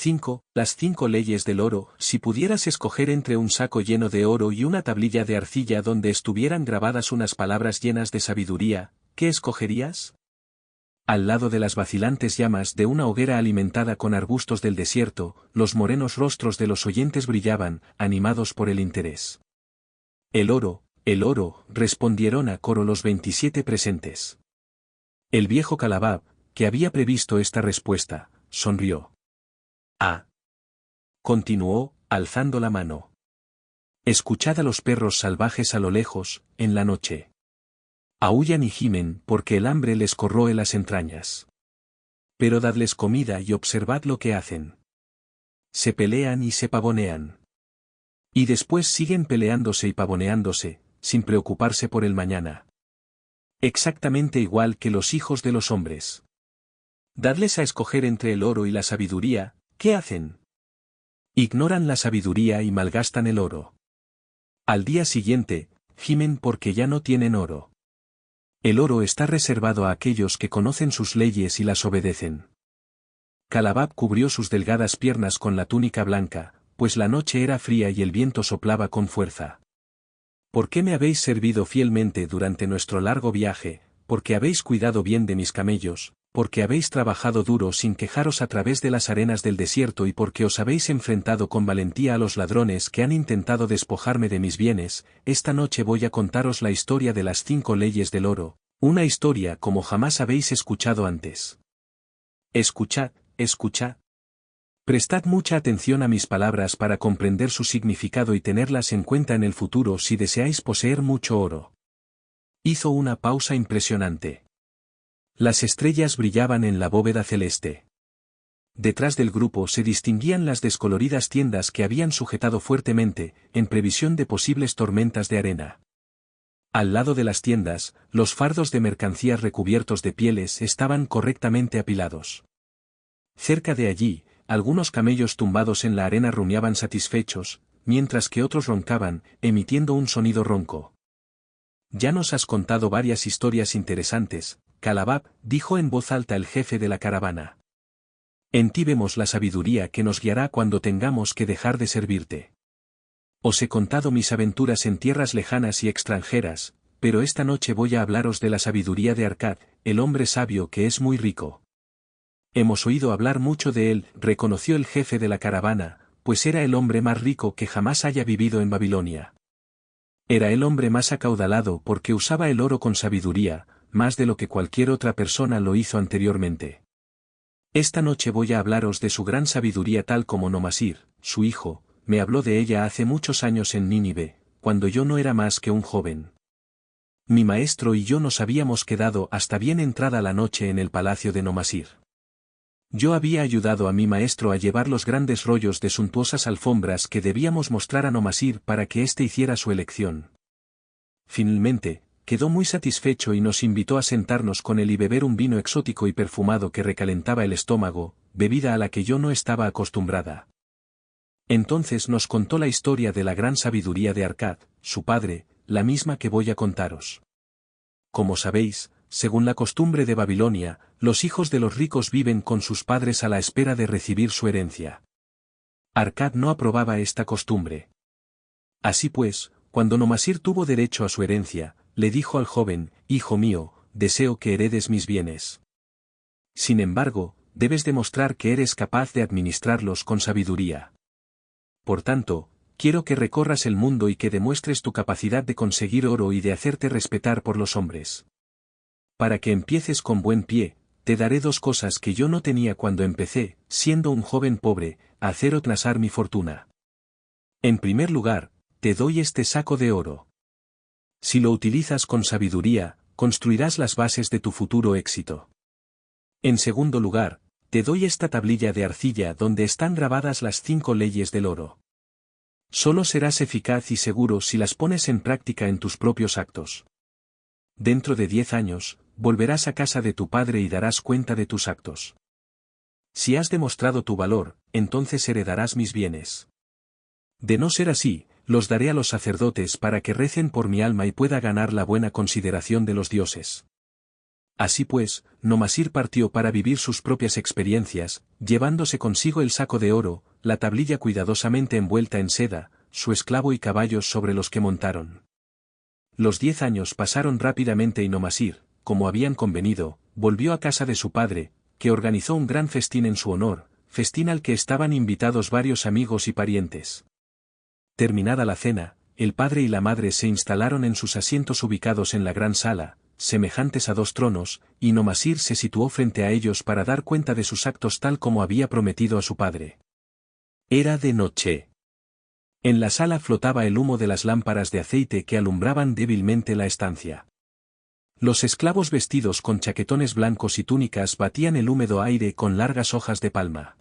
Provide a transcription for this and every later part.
5. Las 5 leyes del oro. Si pudieras escoger entre un saco lleno de oro y una tablilla de arcilla donde estuvieran grabadas unas palabras llenas de sabiduría, ¿qué escogerías? Al lado de las vacilantes llamas de una hoguera alimentada con arbustos del desierto, los morenos rostros de los oyentes brillaban, animados por el interés. El oro, respondieron a coro los 27 presentes. El viejo Calabab, que había previsto esta respuesta, sonrió. Continuó, alzando la mano. Escuchad a los perros salvajes a lo lejos, en la noche. Aúllan y gimen porque el hambre les corroe las entrañas. Pero dadles comida y observad lo que hacen. Se pelean y se pavonean. Y después siguen peleándose y pavoneándose, sin preocuparse por el mañana. Exactamente igual que los hijos de los hombres. Dadles a escoger entre el oro y la sabiduría, ¿qué hacen? Ignoran la sabiduría y malgastan el oro. Al día siguiente, gimen porque ya no tienen oro. El oro está reservado a aquellos que conocen sus leyes y las obedecen. Calabab cubrió sus delgadas piernas con la túnica blanca, pues la noche era fría y el viento soplaba con fuerza. ¿Por qué me habéis servido fielmente durante nuestro largo viaje? Porque habéis cuidado bien de mis camellos, porque habéis trabajado duro sin quejaros a través de las arenas del desierto y porque os habéis enfrentado con valentía a los ladrones que han intentado despojarme de mis bienes. Esta noche voy a contaros la historia de las 5 leyes del oro, una historia como jamás habéis escuchado antes. Escuchad, escuchad. Prestad mucha atención a mis palabras para comprender su significado y tenerlas en cuenta en el futuro si deseáis poseer mucho oro. Hizo una pausa impresionante. Las estrellas brillaban en la bóveda celeste. Detrás del grupo se distinguían las descoloridas tiendas que habían sujetado fuertemente, en previsión de posibles tormentas de arena. Al lado de las tiendas, los fardos de mercancías recubiertos de pieles estaban correctamente apilados. Cerca de allí, algunos camellos tumbados en la arena rumiaban satisfechos, mientras que otros roncaban, emitiendo un sonido ronco. Ya nos has contado varias historias interesantes, Calabab, dijo en voz alta el jefe de la caravana. En ti vemos la sabiduría que nos guiará cuando tengamos que dejar de servirte. Os he contado mis aventuras en tierras lejanas y extranjeras, pero esta noche voy a hablaros de la sabiduría de Arkad, el hombre sabio que es muy rico. Hemos oído hablar mucho de él, reconoció el jefe de la caravana, pues era el hombre más rico que jamás haya vivido en Babilonia. Era el hombre más acaudalado porque usaba el oro con sabiduría, más de lo que cualquier otra persona lo hizo anteriormente. Esta noche voy a hablaros de su gran sabiduría tal como Nomasir, su hijo, me habló de ella hace muchos años en Nínive, cuando yo no era más que un joven. Mi maestro y yo nos habíamos quedado hasta bien entrada la noche en el palacio de Nomasir. Yo había ayudado a mi maestro a llevar los grandes rollos de suntuosas alfombras que debíamos mostrar a Nomasir para que éste hiciera su elección. Finalmente, quedó muy satisfecho y nos invitó a sentarnos con él y beber un vino exótico y perfumado que recalentaba el estómago, bebida a la que yo no estaba acostumbrada. Entonces nos contó la historia de la gran sabiduría de Arkad, su padre, la misma que voy a contaros. Como sabéis, según la costumbre de Babilonia, los hijos de los ricos viven con sus padres a la espera de recibir su herencia. Arkad no aprobaba esta costumbre. Así pues, cuando Nomasir tuvo derecho a su herencia, le dijo al joven, hijo mío, deseo que heredes mis bienes. Sin embargo, debes demostrar que eres capaz de administrarlos con sabiduría. Por tanto, quiero que recorras el mundo y que demuestres tu capacidad de conseguir oro y de hacerte respetar por los hombres. Para que empieces con buen pie, te daré 2 cosas que yo no tenía cuando empecé, siendo un joven pobre, a hacer o trasar mi fortuna. En primer lugar, te doy este saco de oro. Si lo utilizas con sabiduría, construirás las bases de tu futuro éxito. En segundo lugar, te doy esta tablilla de arcilla donde están grabadas las 5 leyes del oro. Solo serás eficaz y seguro si las pones en práctica en tus propios actos. Dentro de 10 años, volverás a casa de tu padre y darás cuenta de tus actos. Si has demostrado tu valor, entonces heredarás mis bienes. De no ser así, los daré a los sacerdotes para que recen por mi alma y pueda ganar la buena consideración de los dioses. Así pues, Nomasir partió para vivir sus propias experiencias, llevándose consigo el saco de oro, la tablilla cuidadosamente envuelta en seda, su esclavo y caballos sobre los que montaron. Los 10 años pasaron rápidamente y Nomasir, como habían convenido, volvió a casa de su padre, que organizó un gran festín en su honor, festín al que estaban invitados varios amigos y parientes. Terminada la cena, el padre y la madre se instalaron en sus asientos ubicados en la gran sala, semejantes a 2 tronos, y Nomasir se situó frente a ellos para dar cuenta de sus actos tal como había prometido a su padre. Era de noche. En la sala flotaba el humo de las lámparas de aceite que alumbraban débilmente la estancia. Los esclavos vestidos con chaquetones blancos y túnicas batían el húmedo aire con largas hojas de palma.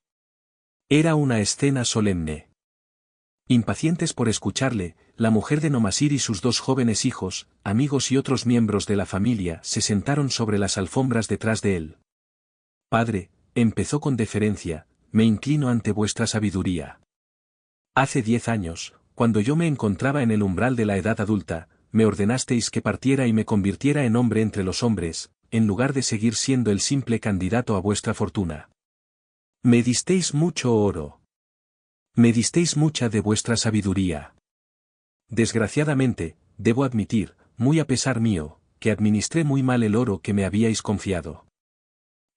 Era una escena solemne. Impacientes por escucharle, la mujer de Nomasir y sus 2 jóvenes hijos, amigos y otros miembros de la familia se sentaron sobre las alfombras detrás de él. Padre, empezó con deferencia, me inclino ante vuestra sabiduría. Hace 10 años, cuando yo me encontraba en el umbral de la edad adulta, me ordenasteis que partiera y me convirtiera en hombre entre los hombres, en lugar de seguir siendo el simple candidato a vuestra fortuna. Me disteis mucho oro. Me disteis mucha de vuestra sabiduría. Desgraciadamente, debo admitir, muy a pesar mío, que administré muy mal el oro que me habíais confiado.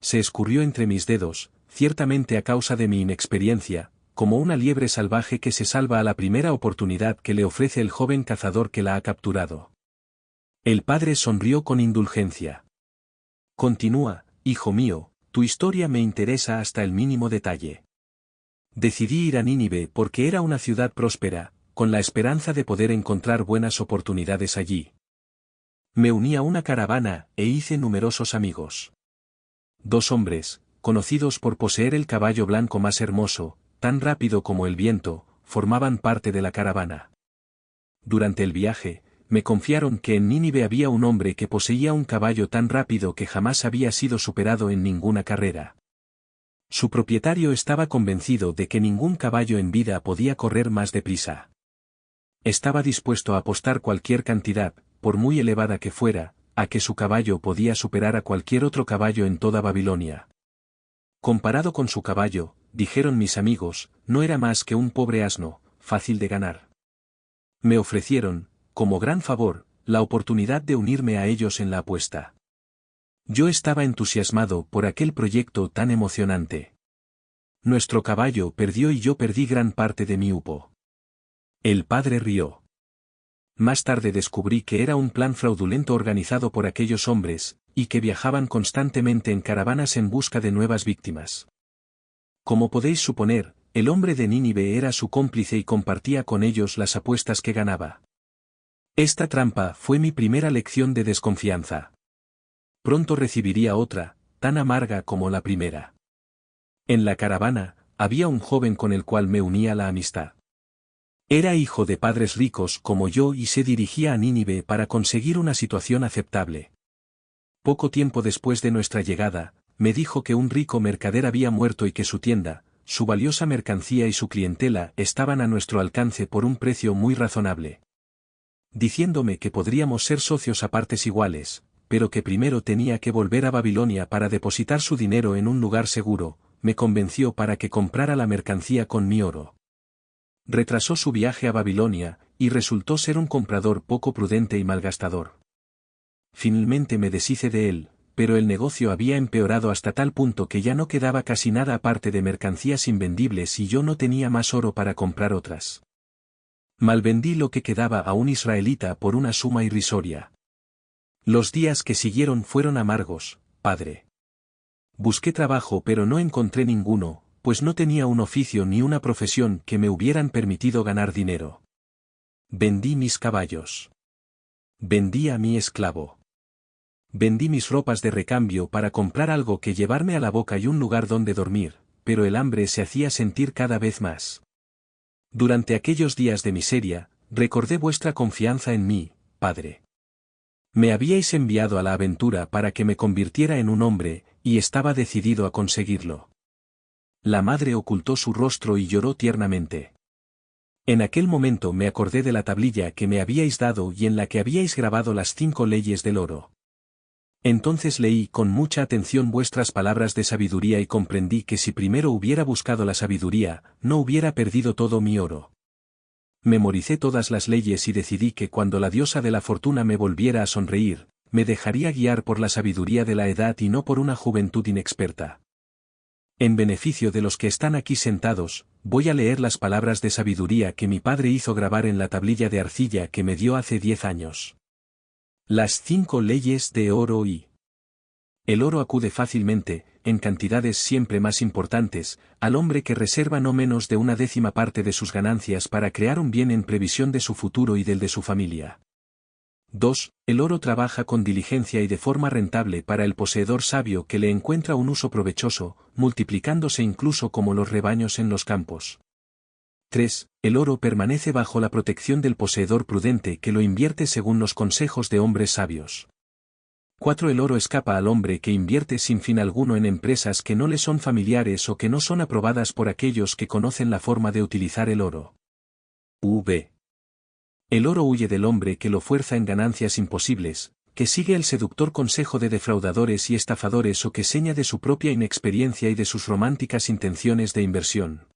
Se escurrió entre mis dedos, ciertamente a causa de mi inexperiencia, como una liebre salvaje que se salva a la primera oportunidad que le ofrece el joven cazador que la ha capturado. El padre sonrió con indulgencia. Continúa, hijo mío, tu historia me interesa hasta el mínimo detalle. Decidí ir a Nínive porque era una ciudad próspera, con la esperanza de poder encontrar buenas oportunidades allí. Me uní a una caravana e hice numerosos amigos. 2 hombres, conocidos por poseer el caballo blanco más hermoso, tan rápido como el viento, formaban parte de la caravana. Durante el viaje, me confiaron que en Nínive había un hombre que poseía un caballo tan rápido que jamás había sido superado en ninguna carrera. Su propietario estaba convencido de que ningún caballo en vida podía correr más deprisa. Estaba dispuesto a apostar cualquier cantidad, por muy elevada que fuera, a que su caballo podía superar a cualquier otro caballo en toda Babilonia. Comparado con su caballo, dijeron mis amigos, no era más que un pobre asno, fácil de ganar. Me ofrecieron, como gran favor, la oportunidad de unirme a ellos en la apuesta. Yo estaba entusiasmado por aquel proyecto tan emocionante. Nuestro caballo perdió y yo perdí gran parte de mi hupo. El padre rió. Más tarde descubrí que era un plan fraudulento organizado por aquellos hombres, y que viajaban constantemente en caravanas en busca de nuevas víctimas. Como podéis suponer, el hombre de Nínive era su cómplice y compartía con ellos las apuestas que ganaba. Esta trampa fue mi primera lección de desconfianza. Pronto recibiría otra, tan amarga como la primera. En la caravana, había un joven con el cual me unía la amistad. Era hijo de padres ricos como yo y se dirigía a Nínive para conseguir una situación aceptable. Poco tiempo después de nuestra llegada, me dijo que un rico mercader había muerto y que su tienda, su valiosa mercancía y su clientela estaban a nuestro alcance por un precio muy razonable. Diciéndome que podríamos ser socios a partes iguales, pero que primero tenía que volver a Babilonia para depositar su dinero en un lugar seguro, me convenció para que comprara la mercancía con mi oro. Retrasó su viaje a Babilonia, y resultó ser un comprador poco prudente y malgastador. Finalmente me deshice de él, pero el negocio había empeorado hasta tal punto que ya no quedaba casi nada aparte de mercancías invendibles y yo no tenía más oro para comprar otras. Malvendí lo que quedaba a un israelita por una suma irrisoria. Los días que siguieron fueron amargos, padre. Busqué trabajo pero no encontré ninguno, pues no tenía un oficio ni una profesión que me hubieran permitido ganar dinero. Vendí mis caballos. Vendí a mi esclavo. Vendí mis ropas de recambio para comprar algo que llevarme a la boca y un lugar donde dormir, pero el hambre se hacía sentir cada vez más. Durante aquellos días de miseria, recordé vuestra confianza en mí, padre. Me habíais enviado a la aventura para que me convirtiera en un hombre, y estaba decidido a conseguirlo. La madre ocultó su rostro y lloró tiernamente. En aquel momento me acordé de la tablilla que me habíais dado y en la que habíais grabado las 5 leyes del oro. Entonces leí con mucha atención vuestras palabras de sabiduría y comprendí que si primero hubiera buscado la sabiduría, no hubiera perdido todo mi oro. Memoricé todas las leyes y decidí que cuando la diosa de la fortuna me volviera a sonreír, me dejaría guiar por la sabiduría de la edad y no por una juventud inexperta. En beneficio de los que están aquí sentados, voy a leer las palabras de sabiduría que mi padre hizo grabar en la tablilla de arcilla que me dio hace 10 años. Las 5 leyes de oro y... El oro acude fácilmente, en cantidades siempre más importantes, al hombre que reserva no menos de 1/10 parte de sus ganancias para crear un bien en previsión de su futuro y del de su familia. 2. El oro trabaja con diligencia y de forma rentable para el poseedor sabio que le encuentra un uso provechoso, multiplicándose incluso como los rebaños en los campos. 3. El oro permanece bajo la protección del poseedor prudente que lo invierte según los consejos de hombres sabios. 4. El oro escapa al hombre que invierte sin fin alguno en empresas que no le son familiares o que no son aprobadas por aquellos que conocen la forma de utilizar el oro. V. El oro huye del hombre que lo fuerza en ganancias imposibles, que sigue el seductor consejo de defraudadores y estafadores o que seña de su propia inexperiencia y de sus románticas intenciones de inversión.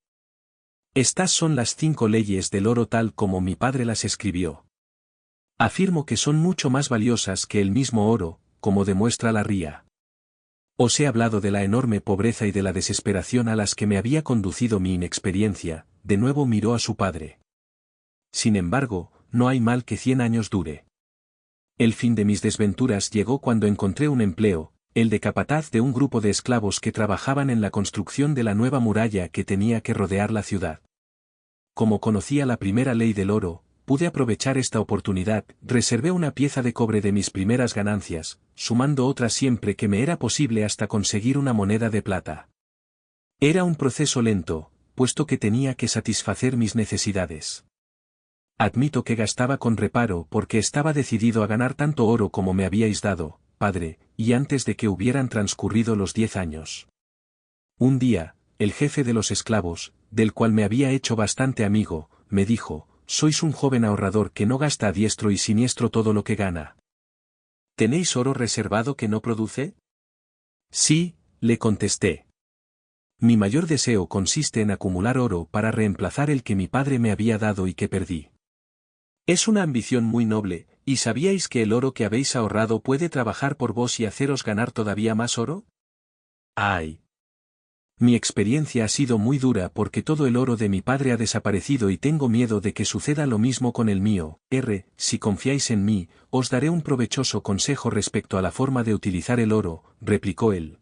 Estas son las 5 leyes del oro tal como mi padre las escribió. Afirmo que son mucho más valiosas que el mismo oro, como demuestra la RIA. Os he hablado de la enorme pobreza y de la desesperación a las que me había conducido mi inexperiencia, de nuevo miró a su padre. Sin embargo, no hay mal que 100 años dure. El fin de mis desventuras llegó cuando encontré un empleo, el de capataz de un grupo de esclavos que trabajaban en la construcción de la nueva muralla que tenía que rodear la ciudad. Como conocía la primera ley del oro, pude aprovechar esta oportunidad, reservé una pieza de cobre de mis primeras ganancias, sumando otra siempre que me era posible hasta conseguir una moneda de plata. Era un proceso lento, puesto que tenía que satisfacer mis necesidades. Admito que gastaba con reparo porque estaba decidido a ganar tanto oro como me habíais dado, padre, y antes de que hubieran transcurrido los 10 años. Un día, el jefe de los esclavos, del cual me había hecho bastante amigo, me dijo: «Sois un joven ahorrador que no gasta a diestro y siniestro todo lo que gana. ¿Tenéis oro reservado que no produce?» «Sí», le contesté. Mi mayor deseo consiste en acumular oro para reemplazar el que mi padre me había dado y que perdí. Es una ambición muy noble, ¿y sabíais que el oro que habéis ahorrado puede trabajar por vos y haceros ganar todavía más oro? ¡Ay! Mi experiencia ha sido muy dura porque todo el oro de mi padre ha desaparecido y tengo miedo de que suceda lo mismo con el mío. Si confiáis en mí, os daré un provechoso consejo respecto a la forma de utilizar el oro, replicó él.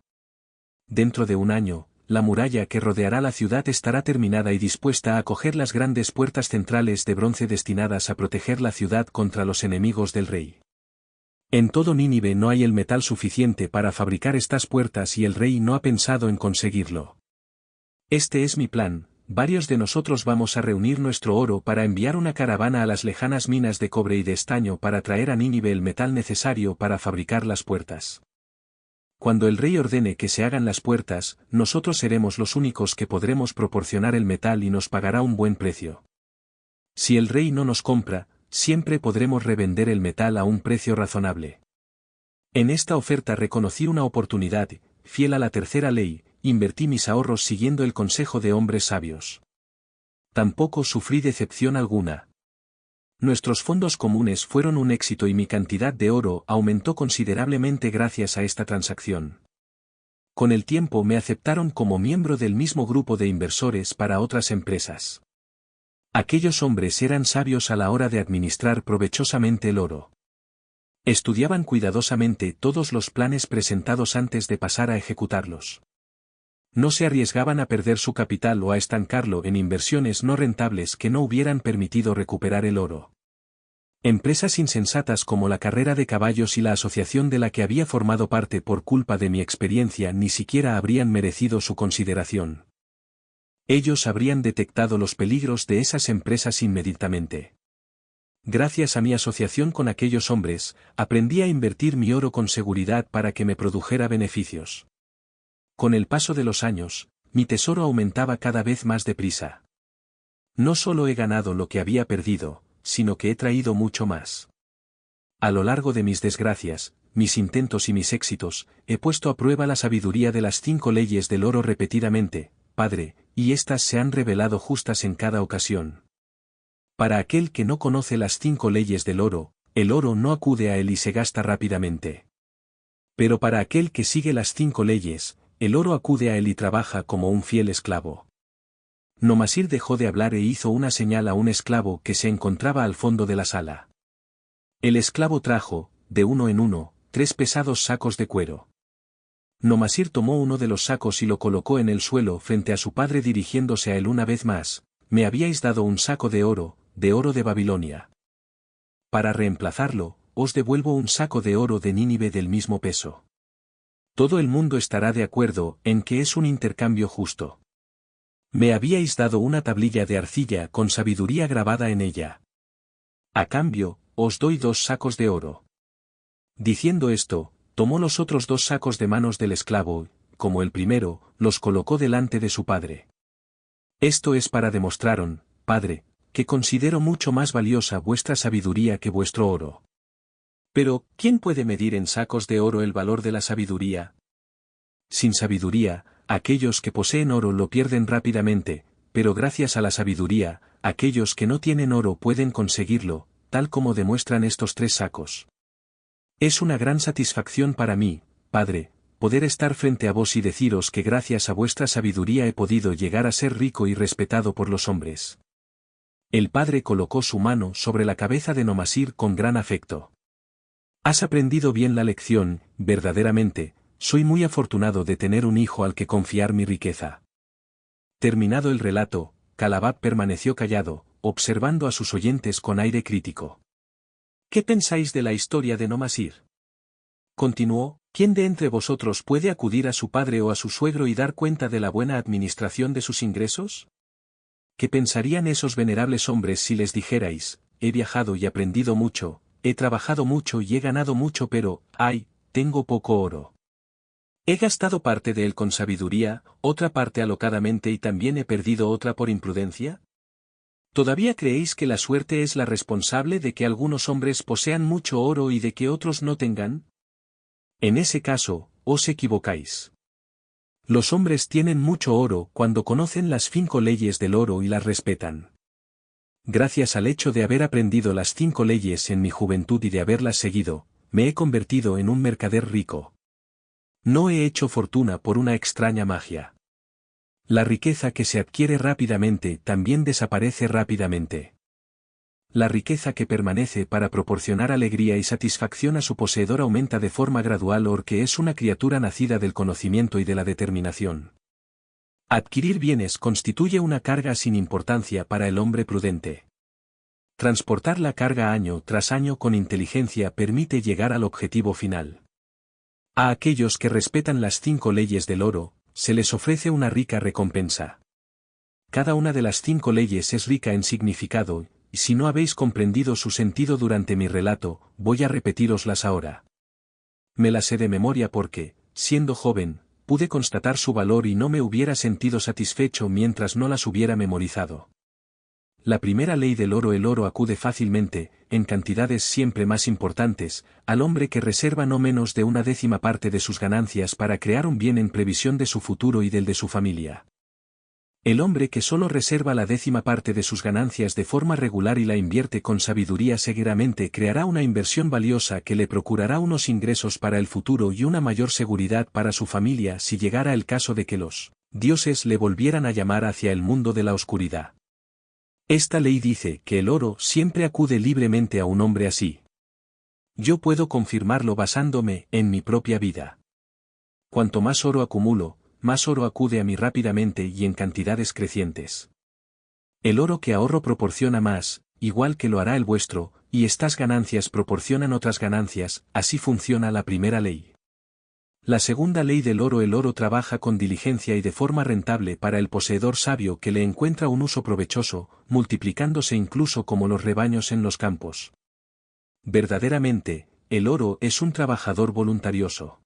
Dentro de un año, la muralla que rodeará la ciudad estará terminada y dispuesta a acoger las grandes puertas centrales de bronce destinadas a proteger la ciudad contra los enemigos del rey. En todo Nínive no hay el metal suficiente para fabricar estas puertas y el rey no ha pensado en conseguirlo. Este es mi plan: varios de nosotros vamos a reunir nuestro oro para enviar una caravana a las lejanas minas de cobre y de estaño para traer a Nínive el metal necesario para fabricar las puertas. Cuando el rey ordene que se hagan las puertas, nosotros seremos los únicos que podremos proporcionar el metal y nos pagará un buen precio. Si el rey no nos compra, siempre podremos revender el metal a un precio razonable. En esta oferta reconocí una oportunidad, fiel a la tercera ley, invertí mis ahorros siguiendo el consejo de hombres sabios. Tampoco sufrí decepción alguna. Nuestros fondos comunes fueron un éxito y mi cantidad de oro aumentó considerablemente gracias a esta transacción. Con el tiempo me aceptaron como miembro del mismo grupo de inversores para otras empresas. Aquellos hombres eran sabios a la hora de administrar provechosamente el oro. Estudiaban cuidadosamente todos los planes presentados antes de pasar a ejecutarlos. No se arriesgaban a perder su capital o a estancarlo en inversiones no rentables que no hubieran permitido recuperar el oro. Empresas insensatas como la carrera de caballos y la asociación de la que había formado parte por culpa de mi experiencia ni siquiera habrían merecido su consideración. Ellos habrían detectado los peligros de esas empresas inmediatamente. Gracias a mi asociación con aquellos hombres, aprendí a invertir mi oro con seguridad para que me produjera beneficios. Con el paso de los años, mi tesoro aumentaba cada vez más deprisa. No solo he ganado lo que había perdido, sino que he traído mucho más. A lo largo de mis desgracias, mis intentos y mis éxitos, he puesto a prueba la sabiduría de las 5 leyes del oro repetidamente, Padre, y éstas se han revelado justas en cada ocasión. Para aquel que no conoce las 5 leyes del oro, el oro no acude a él y se gasta rápidamente. Pero para aquel que sigue las 5 leyes, el oro acude a él y trabaja como un fiel esclavo. Nomasir dejó de hablar e hizo una señal a un esclavo que se encontraba al fondo de la sala. El esclavo trajo, de uno en uno, 3 pesados sacos de cuero. Nomasir tomó uno de los sacos y lo colocó en el suelo frente a su padre dirigiéndose a él una vez más, me habíais dado un saco de oro de Babilonia. Para reemplazarlo, os devuelvo un saco de oro de Nínive del mismo peso. Todo el mundo estará de acuerdo en que es un intercambio justo. Me habíais dado una tablilla de arcilla con sabiduría grabada en ella. A cambio, os doy 2 sacos de oro. Diciendo esto, tomó los otros 2 sacos de manos del esclavo, como el primero, los colocó delante de su padre. Esto es para demostraros, padre, que considero mucho más valiosa vuestra sabiduría que vuestro oro. Pero, ¿quién puede medir en sacos de oro el valor de la sabiduría? Sin sabiduría, aquellos que poseen oro lo pierden rápidamente, pero gracias a la sabiduría, aquellos que no tienen oro pueden conseguirlo, tal como demuestran estos 3 sacos. Es una gran satisfacción para mí, Padre, poder estar frente a vos y deciros que gracias a vuestra sabiduría he podido llegar a ser rico y respetado por los hombres. El padre colocó su mano sobre la cabeza de Nomasir con gran afecto. Has aprendido bien la lección, verdaderamente, soy muy afortunado de tener un hijo al que confiar mi riqueza. Terminado el relato, Calabab permaneció callado, observando a sus oyentes con aire crítico. ¿Qué pensáis de la historia de Nomasir? Continuó, ¿quién de entre vosotros puede acudir a su padre o a su suegro y dar cuenta de la buena administración de sus ingresos? ¿Qué pensarían esos venerables hombres si les dijerais, he viajado y aprendido mucho, he trabajado mucho y he ganado mucho pero, ay, tengo poco oro? He gastado parte de él con sabiduría, otra parte alocadamente y también he perdido otra por imprudencia. ¿Todavía creéis que la suerte es la responsable de que algunos hombres posean mucho oro y de que otros no tengan? En ese caso, os equivocáis. Los hombres tienen mucho oro cuando conocen las 5 leyes del oro y las respetan. Gracias al hecho de haber aprendido las 5 leyes en mi juventud y de haberlas seguido, me he convertido en un mercader rico. No he hecho fortuna por una extraña magia. La riqueza que se adquiere rápidamente también desaparece rápidamente. La riqueza que permanece para proporcionar alegría y satisfacción a su poseedor aumenta de forma gradual porque es una criatura nacida del conocimiento y de la determinación. Adquirir bienes constituye una carga sin importancia para el hombre prudente. Transportar la carga año tras año con inteligencia permite llegar al objetivo final. A aquellos que respetan las 5 leyes del oro, se les ofrece una rica recompensa. Cada una de las 5 leyes es rica en significado, y si no habéis comprendido su sentido durante mi relato, voy a repetíroslas ahora. Me las sé de memoria porque, siendo joven, pude constatar su valor y no me hubiera sentido satisfecho mientras no las hubiera memorizado. La primera ley del oro: el oro acude fácilmente, en cantidades siempre más importantes, al hombre que reserva no menos de 1/10 parte de sus ganancias para crear un bien en previsión de su futuro y del de su familia. El hombre que solo reserva la 10ª parte de sus ganancias de forma regular y la invierte con sabiduría seguramente creará una inversión valiosa que le procurará unos ingresos para el futuro y una mayor seguridad para su familia si llegara el caso de que los dioses le volvieran a llamar hacia el mundo de la oscuridad. Esta ley dice que el oro siempre acude libremente a un hombre así. Yo puedo confirmarlo basándome en mi propia vida. Cuanto más oro acumulo, más oro acude a mí rápidamente y en cantidades crecientes. El oro que ahorro proporciona más, igual que lo hará el vuestro, y estas ganancias proporcionan otras ganancias, así funciona la primera ley. La segunda ley del oro: el oro trabaja con diligencia y de forma rentable para el poseedor sabio que le encuentra un uso provechoso, multiplicándose incluso como los rebaños en los campos. Verdaderamente, el oro es un trabajador voluntarioso.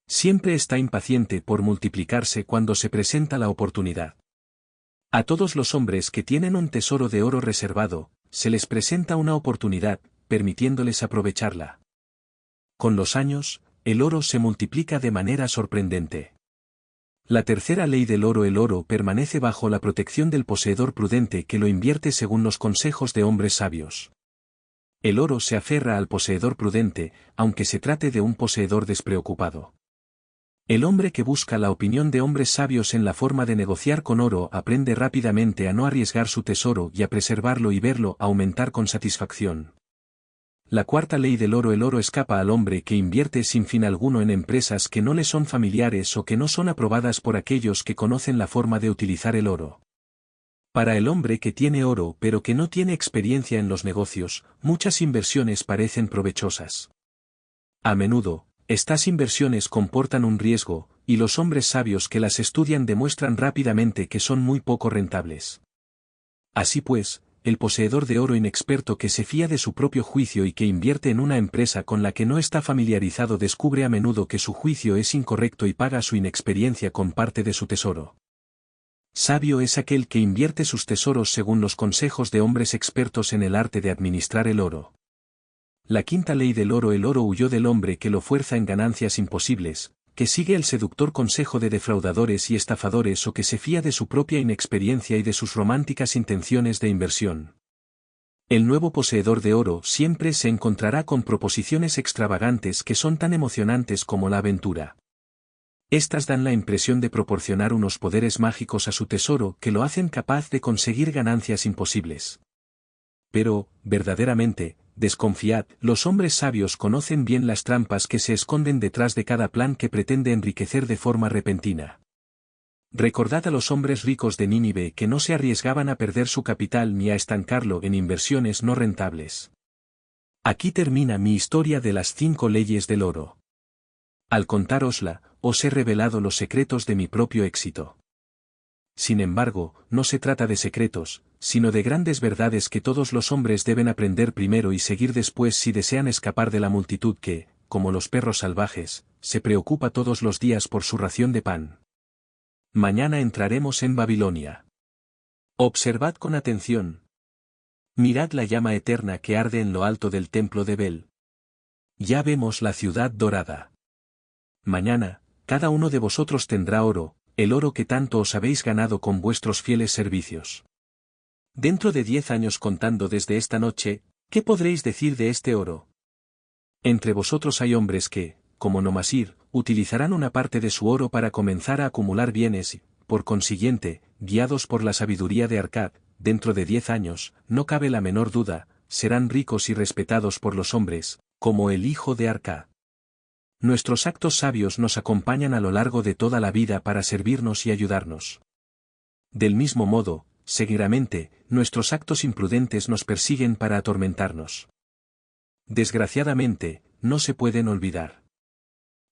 Siempre está impaciente por multiplicarse cuando se presenta la oportunidad. A todos los hombres que tienen un tesoro de oro reservado, se les presenta una oportunidad, permitiéndoles aprovecharla. Con los años, el oro se multiplica de manera sorprendente. La tercera ley del oro: el oro permanece bajo la protección del poseedor prudente que lo invierte según los consejos de hombres sabios. El oro se aferra al poseedor prudente, aunque se trate de un poseedor despreocupado. El hombre que busca la opinión de hombres sabios en la forma de negociar con oro aprende rápidamente a no arriesgar su tesoro y a preservarlo y verlo aumentar con satisfacción. La cuarta ley del oro: el oro escapa al hombre que invierte sin fin alguno en empresas que no le son familiares o que no son aprobadas por aquellos que conocen la forma de utilizar el oro. Para el hombre que tiene oro pero que no tiene experiencia en los negocios, muchas inversiones parecen provechosas. A menudo, estas inversiones comportan un riesgo, y los hombres sabios que las estudian demuestran rápidamente que son muy poco rentables. Así pues, el poseedor de oro inexperto que se fía de su propio juicio y que invierte en una empresa con la que no está familiarizado descubre a menudo que su juicio es incorrecto y paga su inexperiencia con parte de su tesoro. Sabio es aquel que invierte sus tesoros según los consejos de hombres expertos en el arte de administrar el oro. La quinta ley del oro: el oro huyó del hombre que lo fuerza en ganancias imposibles, que sigue el seductor consejo de defraudadores y estafadores o que se fía de su propia inexperiencia y de sus románticas intenciones de inversión. El nuevo poseedor de oro siempre se encontrará con proposiciones extravagantes que son tan emocionantes como la aventura. Estas dan la impresión de proporcionar unos poderes mágicos a su tesoro que lo hacen capaz de conseguir ganancias imposibles. Pero, verdaderamente, desconfiad: los hombres sabios conocen bien las trampas que se esconden detrás de cada plan que pretende enriquecer de forma repentina. Recordad a los hombres ricos de Nínive que no se arriesgaban a perder su capital ni a estancarlo en inversiones no rentables. Aquí termina mi historia de las 5 leyes del oro. Al contárosla, os he revelado los secretos de mi propio éxito. Sin embargo, no se trata de secretos, sino de grandes verdades que todos los hombres deben aprender primero y seguir después si desean escapar de la multitud que, como los perros salvajes, se preocupa todos los días por su ración de pan. Mañana entraremos en Babilonia. Observad con atención. Mirad la llama eterna que arde en lo alto del templo de Bel. Ya vemos la ciudad dorada. Mañana, cada uno de vosotros tendrá oro, el oro que tanto os habéis ganado con vuestros fieles servicios. Dentro de 10 años contando desde esta noche, ¿qué podréis decir de este oro? Entre vosotros hay hombres que, como Nomasir, utilizarán una parte de su oro para comenzar a acumular bienes y, por consiguiente, guiados por la sabiduría de Arcad, dentro de 10 años, no cabe la menor duda, serán ricos y respetados por los hombres, como el hijo de Arcad. Nuestros actos sabios nos acompañan a lo largo de toda la vida para servirnos y ayudarnos. Del mismo modo, seguidamente, nuestros actos imprudentes nos persiguen para atormentarnos. Desgraciadamente, no se pueden olvidar.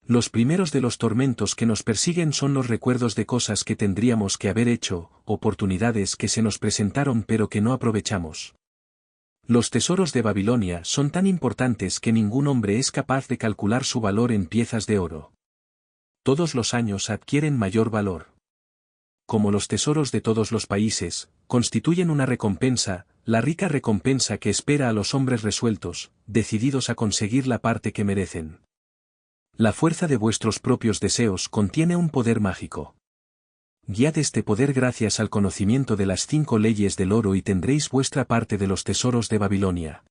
Los primeros de los tormentos que nos persiguen son los recuerdos de cosas que tendríamos que haber hecho, oportunidades que se nos presentaron pero que no aprovechamos. Los tesoros de Babilonia son tan importantes que ningún hombre es capaz de calcular su valor en piezas de oro. Todos los años adquieren mayor valor. Como los tesoros de todos los países, constituyen una recompensa, la rica recompensa que espera a los hombres resueltos, decididos a conseguir la parte que merecen. La fuerza de vuestros propios deseos contiene un poder mágico. Guiad este poder gracias al conocimiento de las 5 leyes del oro y tendréis vuestra parte de los tesoros de Babilonia.